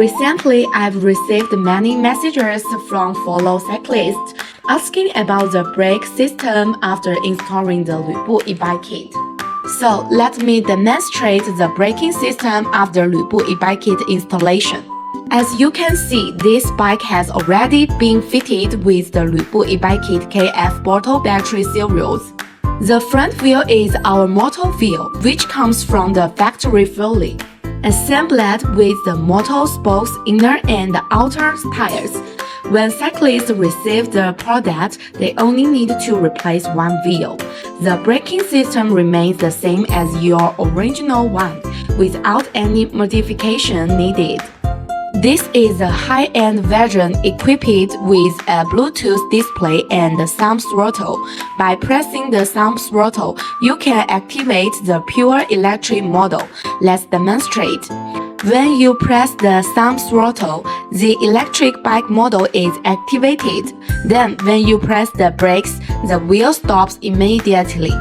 Recently, I've received many messages from fellow cyclists asking about the brake system after installing the Lvbu Ebike kit. So let me demonstrate the braking system after Lvbu Ebike kit installation. As you can see, this bike has already been fitted with the Lvbu Ebike kit KF Bottle battery cereals. The front wheel is our motor wheel, which comes from the factory fully assembled with the motor spokes, inner and outer tires. When cyclists receive the product, they only need to replace one wheel. The braking system remains the same as your original one, without any modification needed. This is a high-end version equipped with a Bluetooth display and thumb throttle. By pressing the thumb throttle, you can activate the pure electric model. Let's demonstrate. When you press the thumb throttle, the electric bike model is activated. Then, when you press the brakes, the wheel stops immediately.